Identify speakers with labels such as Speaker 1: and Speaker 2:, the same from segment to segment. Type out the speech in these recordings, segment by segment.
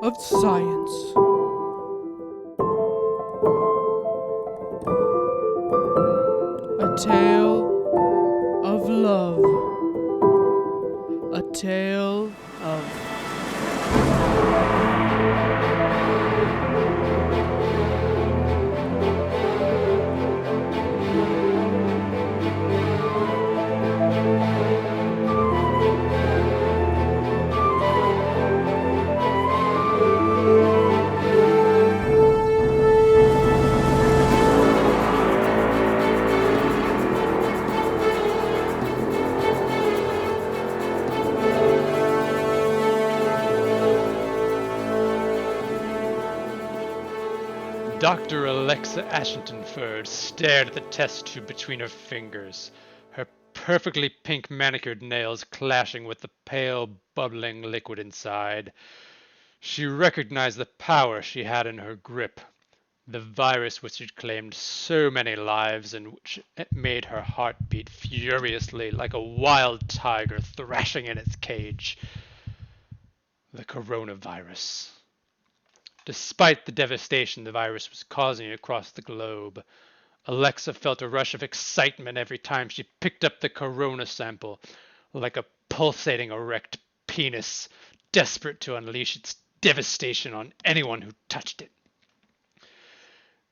Speaker 1: of science. A tale of love. A tale of...
Speaker 2: Dr. Alexa Ashington-Ferd stared at the test tube between her fingers, her perfectly pink manicured nails clashing with the pale, bubbling liquid inside. She recognized the power she had in her grip, the virus which had claimed so many lives and which made her heart beat furiously like a wild tiger thrashing in its cage. The coronavirus. Despite the devastation the virus was causing across the globe, Alexa felt a rush of excitement every time she picked up the corona sample, like a pulsating erect penis, desperate to unleash its devastation on anyone who touched it.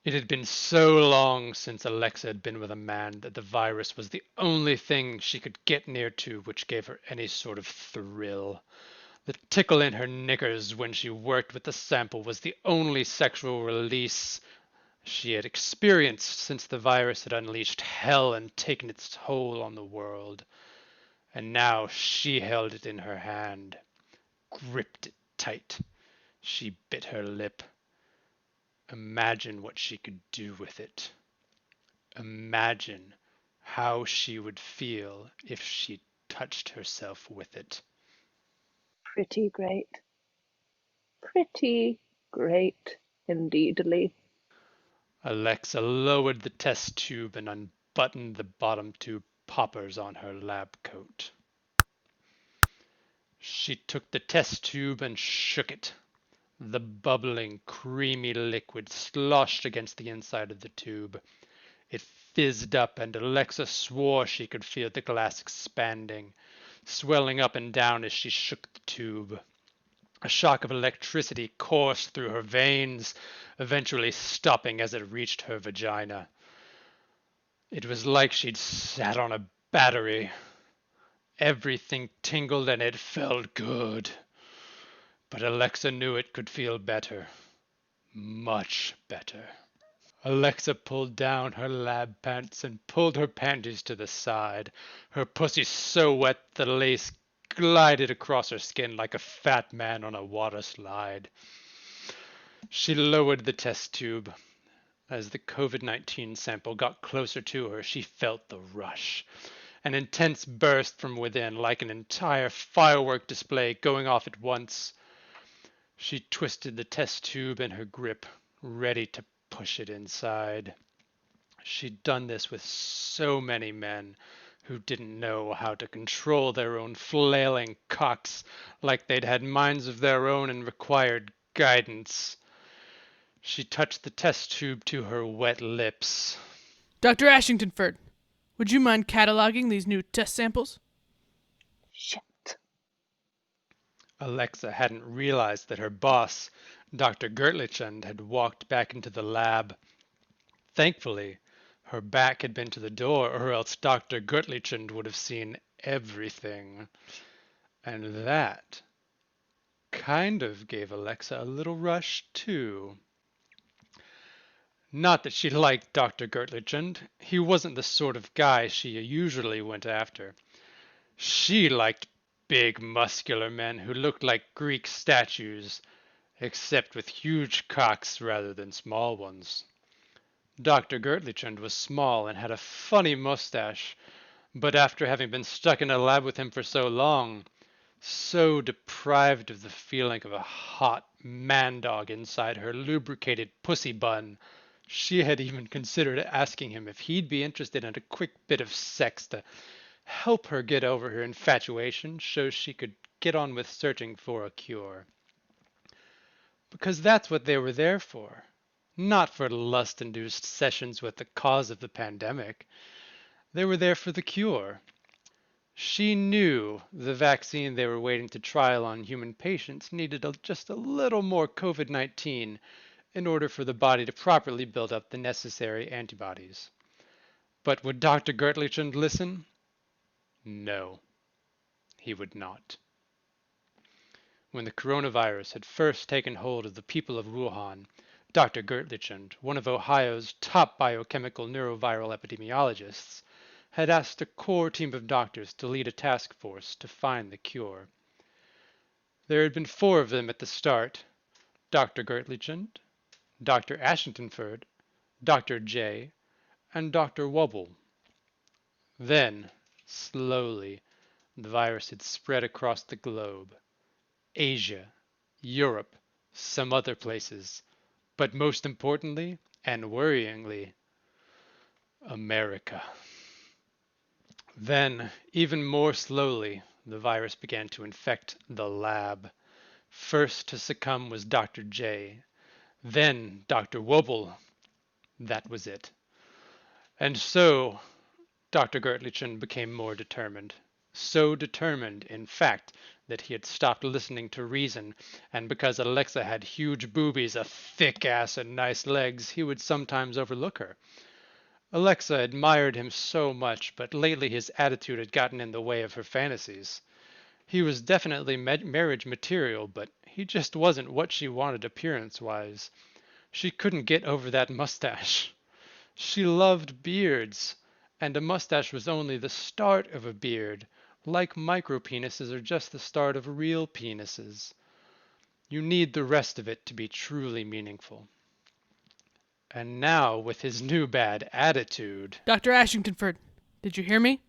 Speaker 2: It had been so long since Alexa had been with a man that the virus was the only thing she could get near to which gave her any sort of thrill. The tickle in her knickers when she worked with the sample was the only sexual release she had experienced since the virus had unleashed hell and taken its toll on the world. And now she held it in her hand, gripped it tight. She bit her lip. Imagine what she could do with it. Imagine how she would feel if she touched herself with it.
Speaker 3: Pretty great. Pretty great indeedly.
Speaker 2: Alexa lowered the test tube and unbuttoned the bottom two poppers on her lab coat. She took the test tube and shook it. The bubbling, creamy liquid sloshed against the inside of the tube. It fizzed up, and Alexa swore she could feel the glass expanding, swelling up and down as she shook the tube. A shock of electricity coursed through her veins, eventually stopping as it reached her vagina. It was like she'd sat on a battery. Everything tingled and it felt good. But Alexa knew it could feel better. Much better. Alexa pulled down her lab pants and pulled her panties to the side, her pussy so wet the lace glided across her skin like a fat man on a water slide. She lowered the test tube. As the COVID-19 sample got closer to her, she felt the rush. An intense burst from within, like an entire firework display going off at once. She twisted the test tube in her grip, ready to push it inside. She'd done this with so many men who didn't know how to control their own flailing cocks, like they'd had minds of their own and required guidance. She touched the test tube to her wet lips.
Speaker 1: Dr. Ashington-Ferd, would you mind cataloging these new test samples?
Speaker 3: Shit.
Speaker 2: Alexa hadn't realized that her boss, Dr. Gertlichand, had walked back into the lab. Thankfully, her back had been to the door, or else Dr. Gertlichand would have seen everything. And that kind of gave Alexa a little rush, too. Not that she liked Dr. Gertlichand. He wasn't the sort of guy she usually went after. She liked big, muscular men who looked like Greek statues, except with huge cocks rather than small ones. Dr. Gertlichand was small and had a funny mustache, but after having been stuck in a lab with him for so long, so deprived of the feeling of a hot man-dog inside her lubricated pussy bun, she had even considered asking him if he'd be interested in a quick bit of sex to help her get over her infatuation so she could get on with searching for a cure. because that's what they were there for. Not for lust-induced sessions with the cause of the pandemic. They were there for the cure. She knew the vaccine they were waiting to trial on human patients needed just a little more COVID-19 in order for the body to properly build up the necessary antibodies. But would Dr. Gertlichund listen? No, he would not. When the coronavirus had first taken hold of the people of Wuhan, Dr. Gertlichund, one of Ohio's top biochemical neuroviral epidemiologists, had asked a core team of doctors to lead a task force to find the cure. There had been 4 of them at the start: Dr. Gertlichund, Dr. Ashingtonford, Dr. J, and Dr. Wubble. Then, slowly, the virus had spread across the globe. Asia, Europe, some other places, but most importantly, and worryingly, America. Then, even more slowly, the virus began to infect the lab. First to succumb was Dr. J, then Dr. Wobble. That was it. And so, Dr. Gertlichund became more determined. So determined, in fact, that he had stopped listening to reason, and because Alexa had huge boobies, a thick ass, and nice legs, he would sometimes overlook her. Alexa admired him so much, but lately his attitude had gotten in the way of her fantasies. He was definitely marriage material, but he just wasn't what she wanted appearance-wise. She couldn't get over that mustache. She loved beards, and a mustache was only the start of a beard, like micropenises are just the start of real penises. You need the rest of it to be truly meaningful. And now, with his new bad attitude...
Speaker 1: Dr. Ashingtonford, did you hear me?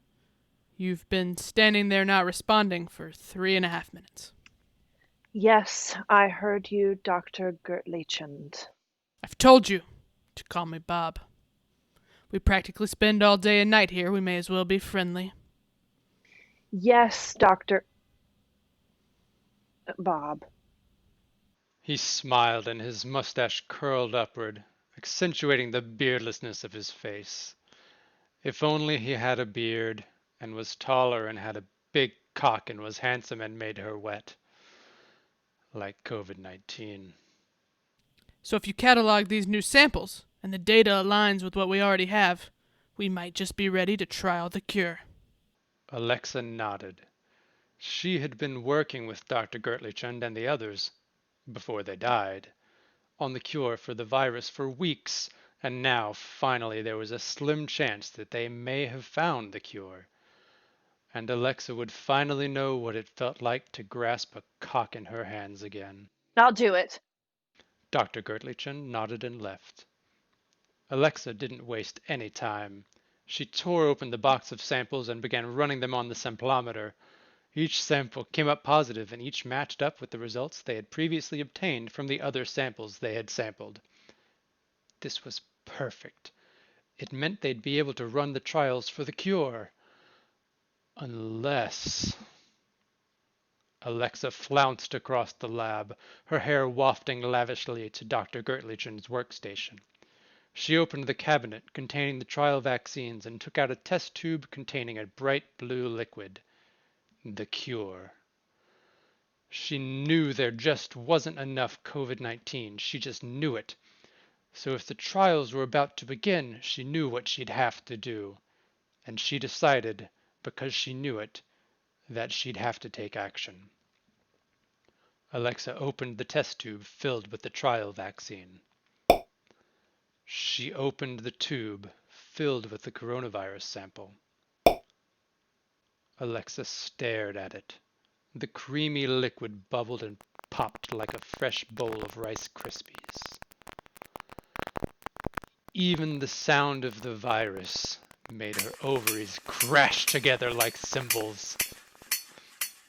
Speaker 1: You've been standing there not responding for 3.5 minutes.
Speaker 3: Yes, I heard you, Dr. Gertlichund.
Speaker 1: I've told you to call me Bob. We practically spend all day and night here. We may as well be friendly.
Speaker 3: Yes, Dr. Bob.
Speaker 2: He smiled and his mustache curled upward, accentuating the beardlessness of his face. If only he had a beard, and was taller and had a big cock and was handsome and made her wet. Like COVID-19.
Speaker 1: So if you catalog these new samples, and the data aligns with what we already have, we might just be ready to trial the cure.
Speaker 2: Alexa nodded. She had been working with Dr. Gertlichund and the others, before they died, on the cure for the virus for weeks, and now, finally, there was a slim chance that they may have found the cure. And Alexa would finally know what it felt like to grasp a cock in her hands again.
Speaker 3: I'll do it.
Speaker 2: Dr. Gertlichund nodded and left. Alexa didn't waste any time. She tore open the box of samples and began running them on the samplometer. Each sample came up positive, and each matched up with the results they had previously obtained from the other samples they had sampled. This was perfect. It meant they'd be able to run the trials for the cure. Unless... Alexa flounced across the lab, her hair wafting lavishly to Dr. Gertlichund's workstation. She opened the cabinet containing the trial vaccines and took out a test tube containing a bright blue liquid. The cure. She knew there just wasn't enough COVID-19. She just knew it. So if the trials were about to begin, she knew what she'd have to do. And she decided, because she knew it, that she'd have to take action. Alexa opened the test tube filled with the trial vaccine. She opened the tube filled with the coronavirus sample. Alexa stared at it. The creamy liquid bubbled and popped like a fresh bowl of Rice Krispies. Even the sound of the virus made her ovaries crash together like cymbals.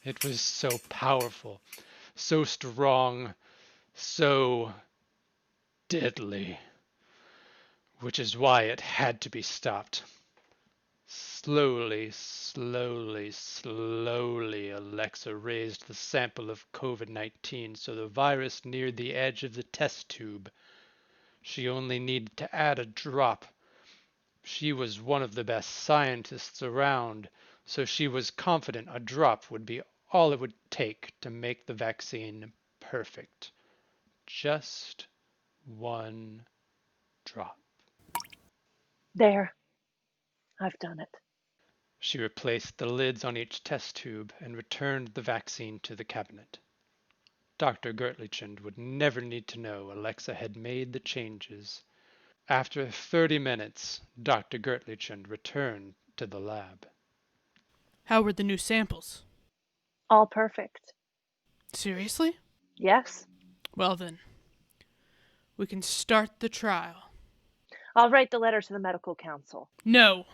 Speaker 2: It was so powerful, so strong, so deadly. Which is why it had to be stopped. Slowly, Alexa raised the sample of COVID-19 so the virus neared the edge of the test tube. She only needed to add a drop. She was one of the best scientists around, so she was confident a drop would be all it would take to make the vaccine perfect. Just one drop.
Speaker 3: There. I've done it.
Speaker 2: She replaced the lids on each test tube and returned the vaccine to the cabinet. Dr. Gertlichend would never need to know Alexa had made the changes. After 30 minutes, Dr. Gertlichend returned to the lab.
Speaker 1: How were the new samples?
Speaker 3: All perfect.
Speaker 1: Seriously?
Speaker 3: Yes.
Speaker 1: Well then, we can start the trial.
Speaker 3: I'll write the letter to the medical council.
Speaker 1: No!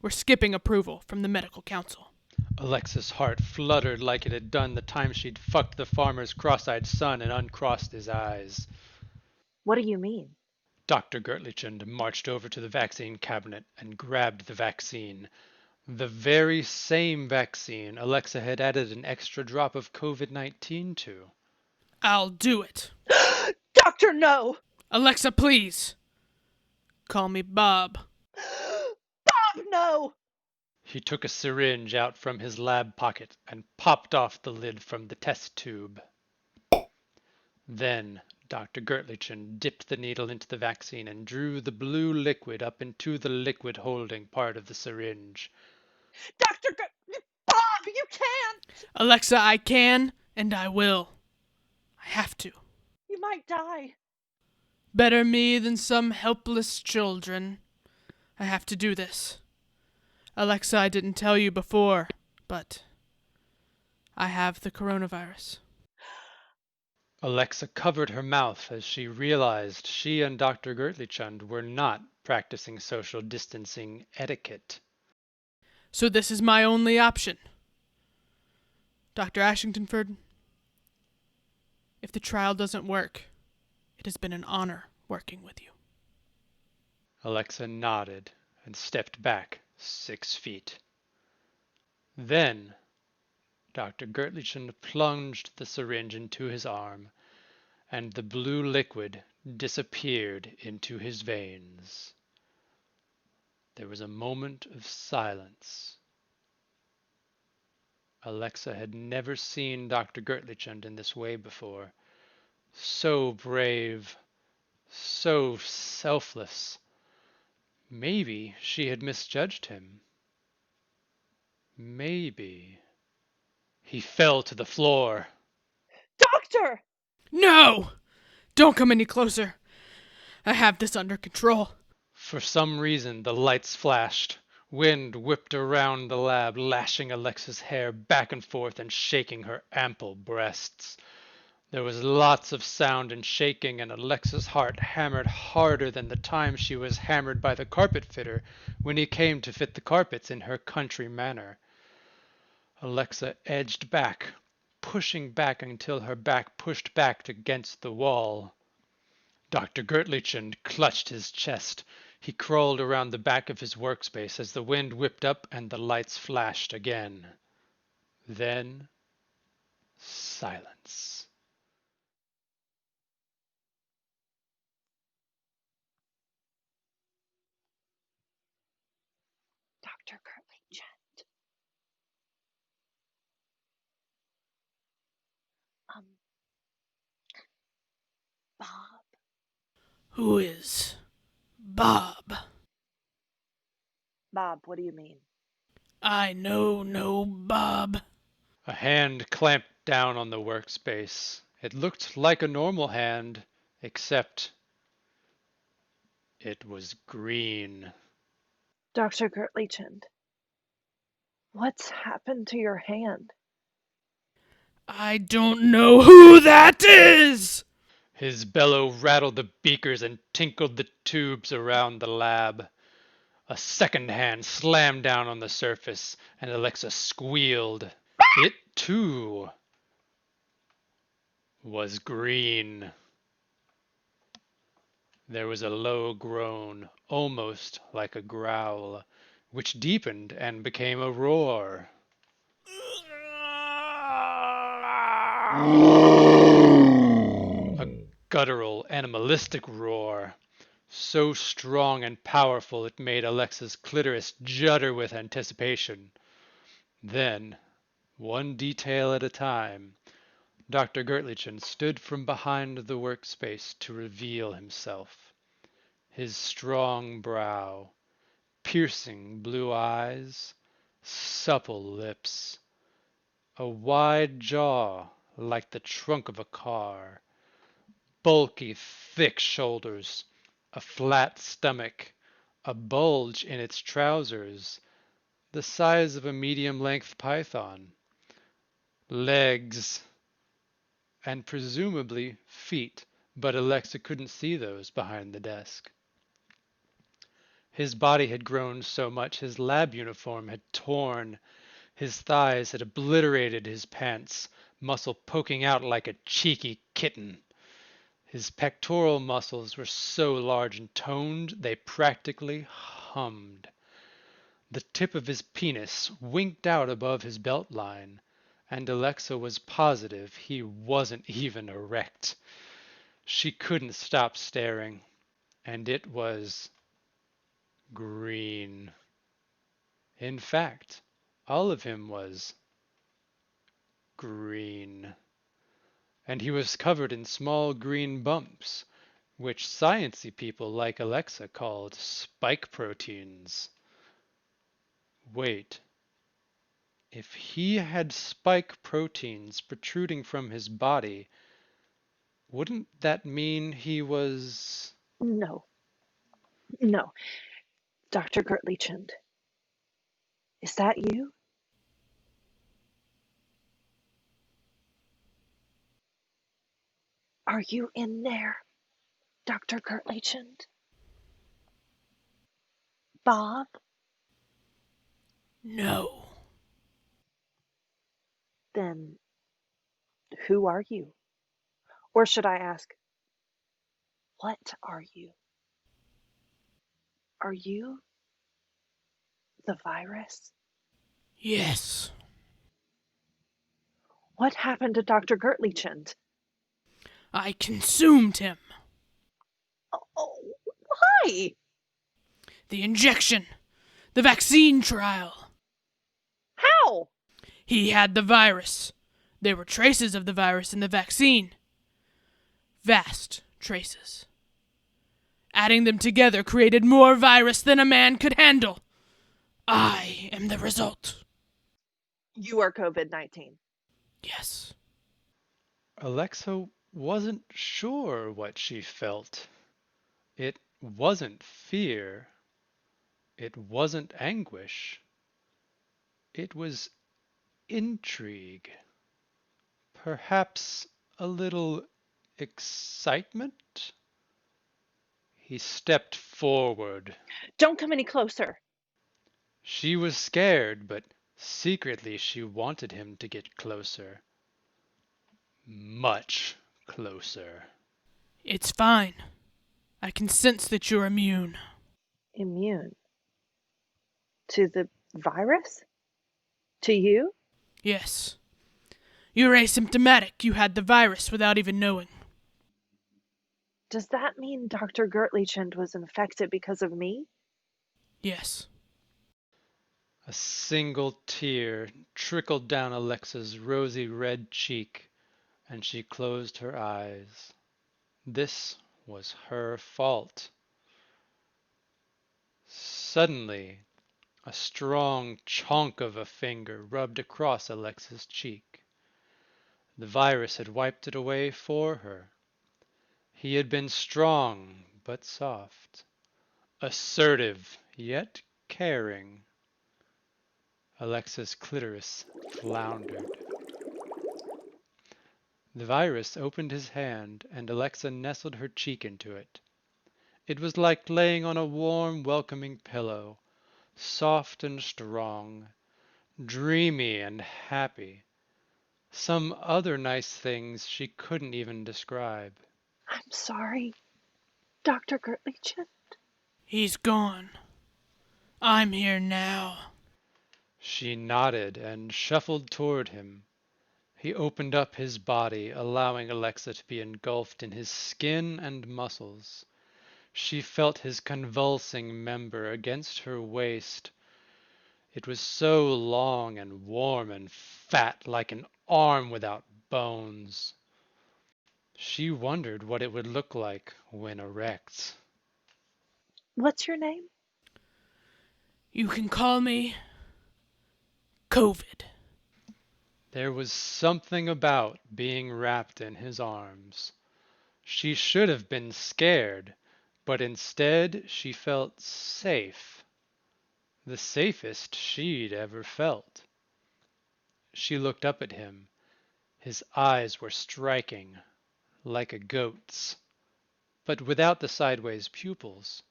Speaker 1: We're skipping approval from the medical council.
Speaker 2: Alexa's heart fluttered like it had done the time she'd fucked the farmer's cross-eyed son and uncrossed his eyes.
Speaker 3: What do you mean?
Speaker 2: Dr. Gertlichend marched over to the vaccine cabinet and grabbed the vaccine. The very same vaccine Alexa had added an extra drop of COVID-19 to.
Speaker 1: I'll do it.
Speaker 3: Doctor, no!
Speaker 1: Alexa, please. Call me Bob.
Speaker 3: Bob, no!
Speaker 2: He took a syringe out from his lab pocket and popped off the lid from the test tube. Then Dr. Gertlichend dipped the needle into the vaccine and drew the blue liquid up into the liquid holding part of the syringe.
Speaker 3: Bob, you can't!
Speaker 1: Alexa, I can and I will. I have to.
Speaker 3: You might die.
Speaker 1: Better me than some helpless children. I have to do this. Alexa, I didn't tell you before, but I have the coronavirus.
Speaker 2: Alexa covered her mouth as she realized she and Dr. Gertlichend were not practicing social distancing etiquette.
Speaker 1: So this is my only option. Dr. Ashingtonford, if the trial doesn't work, it has been an honor working with you.
Speaker 2: Alexa nodded and stepped back 6 feet. Then Dr. Gertlichend plunged the syringe into his arm, and the blue liquid disappeared into his veins. There was a moment of silence. Alexa had never seen Dr. Gertlichend in this way before. So brave, so selfless. Maybe she had misjudged him. Maybe. He fell to the floor.
Speaker 3: Doctor!
Speaker 1: No! Don't come any closer. I have this under control.
Speaker 2: For some reason, the lights flashed. Wind whipped around the lab, lashing Alexa's hair back and forth and shaking her ample breasts. There was lots of sound and shaking, and Alexa's heart hammered harder than the time she was hammered by the carpet fitter when he came to fit the carpets in her country manner. Alexa edged back, pushing back until her back pushed back against the wall. Dr. Gertlichend clutched his chest. He crawled around the back of his workspace as the wind whipped up and the lights flashed again. Then silence.
Speaker 3: Dr. Gertlichend. Bob.
Speaker 1: Who is Bob?
Speaker 3: Bob, what do you mean?
Speaker 1: I know no Bob.
Speaker 2: A hand clamped down on the workspace. It looked like a normal hand, except it was green.
Speaker 3: Dr. Gertlichend. What's happened to your hand?
Speaker 1: I don't know who that is!
Speaker 2: His bellow rattled the beakers and tinkled the tubes around the lab. A second hand slammed down on the surface, and Alexa squealed. It, too, was green. There was a low groan, almost like a growl. which deepened and became a roar. A guttural, animalistic roar, so strong and powerful it made Alexa's clitoris judder with anticipation. Then, one detail at a time, Dr. Gertlichen stood from behind the workspace to reveal himself. His strong brow, piercing blue eyes, supple lips, a wide jaw like the trunk of a car, bulky, thick shoulders, a flat stomach, a bulge in its trousers, the size of a medium-length python, legs, and presumably feet, but Alexa couldn't see those behind the desk. His body had grown so much his lab uniform had torn, his thighs had obliterated his pants, muscle poking out like a cheeky kitten. His pectoral muscles were so large and toned they practically hummed. The tip of his penis winked out above his belt line, and Alexa was positive he wasn't even erect. She couldn't stop staring, and it was green. In fact, all of him was green, and he was covered in small green bumps, which sciencey people like Alexa called spike proteins. Wait, if he had spike proteins protruding from his body, wouldn't that mean he was...
Speaker 3: No, no. Dr. Gertlichen, is that you? Are you in there, Dr. Gertlichen? Bob?
Speaker 1: No.
Speaker 3: Then who are you? Or should I ask, what are you? Are you the virus?
Speaker 1: Yes.
Speaker 3: What happened to Dr. Gertlichen?
Speaker 1: I consumed him.
Speaker 3: Oh, why?
Speaker 1: The injection. The vaccine trial.
Speaker 3: How?
Speaker 1: He had the virus. There were traces of the virus in the vaccine. Vast traces. Adding them together created more virus than a man could handle. I am the result.
Speaker 3: You are COVID-19.
Speaker 1: Yes.
Speaker 2: Alexa wasn't sure what she felt. It wasn't fear. It wasn't anguish. It was intrigue. Perhaps a little excitement? He stepped forward.
Speaker 3: Don't come any closer.
Speaker 2: She was scared, but secretly she wanted him to get closer. Much closer.
Speaker 1: It's fine. I can sense that you're immune.
Speaker 3: Immune? To the virus? To you?
Speaker 1: Yes. You're asymptomatic. You had the virus without even knowing.
Speaker 3: Does that mean Dr. Gertlichen was infected because of me?
Speaker 1: Yes.
Speaker 2: A single tear trickled down Alexa's rosy red cheek, and she closed her eyes. This was her fault. Suddenly, a strong chunk of a finger rubbed across Alexa's cheek. The virus had wiped it away for her. He had been strong but soft, assertive yet caring. Alexa's clitoris floundered. The virus opened his hand, and Alexa nestled her cheek into it. It was like laying on a warm, welcoming pillow, soft and strong, dreamy and happy. Some other nice things she couldn't even describe.
Speaker 3: I'm sorry, Dr. Gertlichen.
Speaker 1: He's gone. I'm here now.
Speaker 2: She nodded and shuffled toward him. He opened up his body, allowing Alexa to be engulfed in his skin and muscles. She felt his convulsing member against her waist. It was so long and warm and fat, like an arm without bones. She wondered what it would look like when erect.
Speaker 3: What's your name?
Speaker 1: You can call me COVID.
Speaker 2: There was something about being wrapped in his arms. She should have been scared, but instead she felt safe. The safest she'd ever felt. She looked up at him. His eyes were striking, like a goat's, but without the sideways pupils.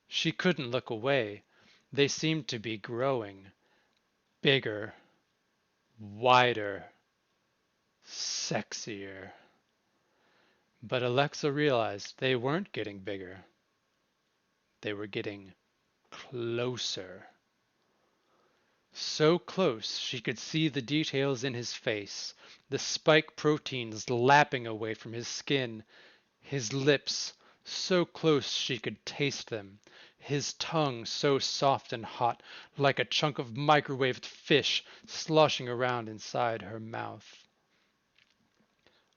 Speaker 2: She couldn't look away. They seemed to be growing. Bigger, wider, sexier. But Alexa realized they weren't getting bigger. They were getting closer. So close she could see the details in his face, the spike proteins lapping away from his skin, his lips so close she could taste them, his tongue so soft and hot, like a chunk of microwaved fish sloshing around inside her mouth.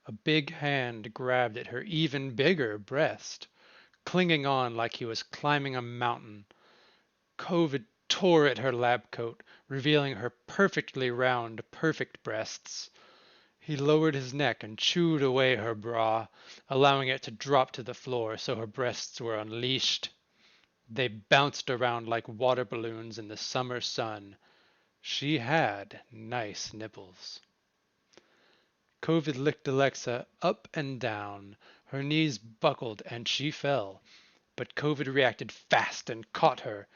Speaker 2: A big hand grabbed at her even bigger breast, clinging on like he was climbing a mountain. COVID tore at her lab coat, revealing her perfectly round, perfect breasts. He lowered his neck and chewed away her bra, allowing it to drop to the floor so her breasts were unleashed. They bounced around like water balloons in the summer sun. She had nice nipples. COVID licked Alexa up and down. Her knees buckled and she fell, but COVID reacted fast and caught her,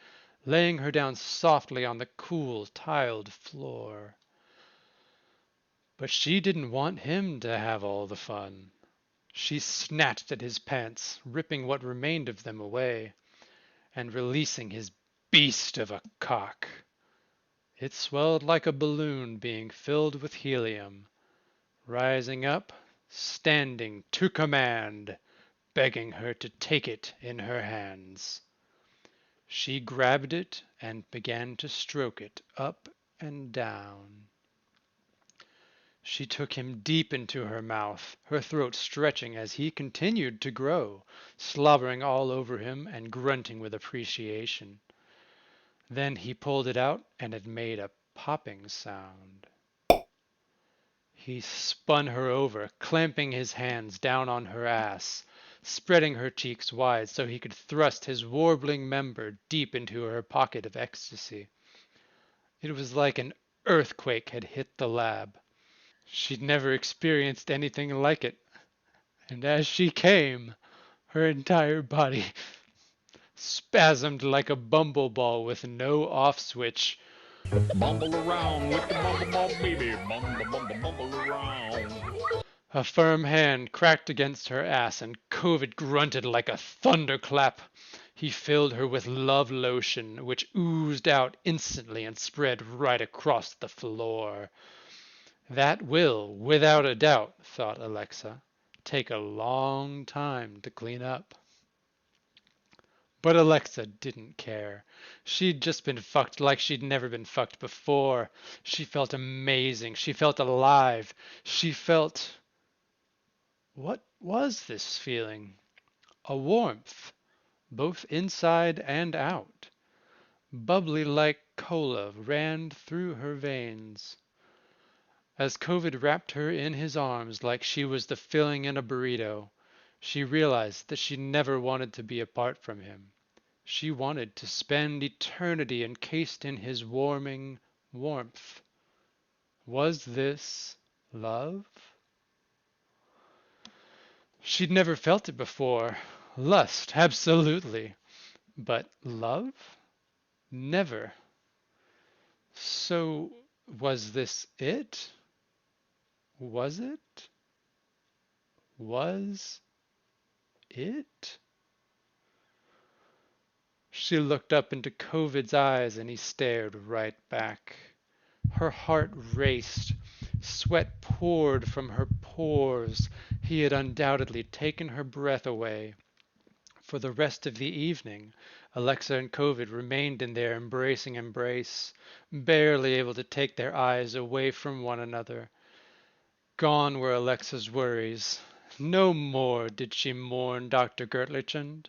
Speaker 2: laying her down softly on the cool, tiled floor. But she didn't want him to have all the fun. She snatched at his pants, ripping what remained of them away, and releasing his beast of a cock. It swelled like a balloon being filled with helium, rising up, standing to command, begging her to take it in her hands. She grabbed it and began to stroke it up and down. She took him deep into her mouth, her throat stretching as he continued to grow, slobbering all over him and grunting with appreciation. Then he pulled it out and it made a popping sound. He spun her over, clamping his hands down on her ass, spreading her cheeks wide so he could thrust his warbling member deep into her pocket of ecstasy. It was like an earthquake had hit the lab. She'd never experienced anything like it, and as she came, her entire body spasmed like a bumble ball with no off switch.
Speaker 4: Bumble around with the bumble ball baby. Bumble, bumble, bumble around.
Speaker 2: A firm hand cracked against her ass, and COVID grunted like a thunderclap. He filled her with love lotion, which oozed out instantly and spread right across the floor. That will, without a doubt, thought Alexa, take a long time to clean up. But Alexa didn't care. She'd just been fucked like she'd never been fucked before. She felt amazing. She felt alive. She felt... What was this feeling? A warmth, both inside and out. Bubbly like cola ran through her veins. As COVID wrapped her in his arms like she was the filling in a burrito, she realized that she never wanted to be apart from him. She wanted to spend eternity encased in his warming warmth. Was this love? She'd never felt it before. Lust, absolutely. But love? Never. So, was this it? Was it? Was it? She looked up into Covid's eyes and he stared right back. Her heart raced. Sweat poured from her pores. He had undoubtedly taken her breath away. For the rest of the evening, Alexa and Covid remained in their embracing embrace, barely able to take their eyes away from one another. Gone were Alexa's worries. No more did she mourn Dr. Gertlichand.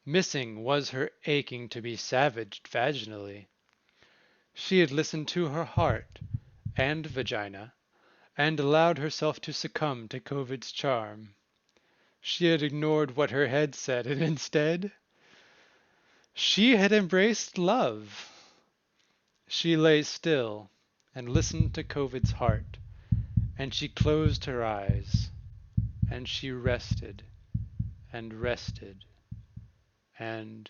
Speaker 2: Missing was her aching to be savaged vaginally. She had listened to her heart and vagina and allowed herself to succumb to Covid's charm. She had ignored what her head said, and instead, she had embraced love. She lay still and listened to Covid's heart, and she closed her eyes, and she rested and rested and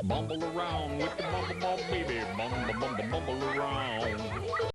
Speaker 4: Mumble around with the mumble mumble baby. Mumble mumble mumble around.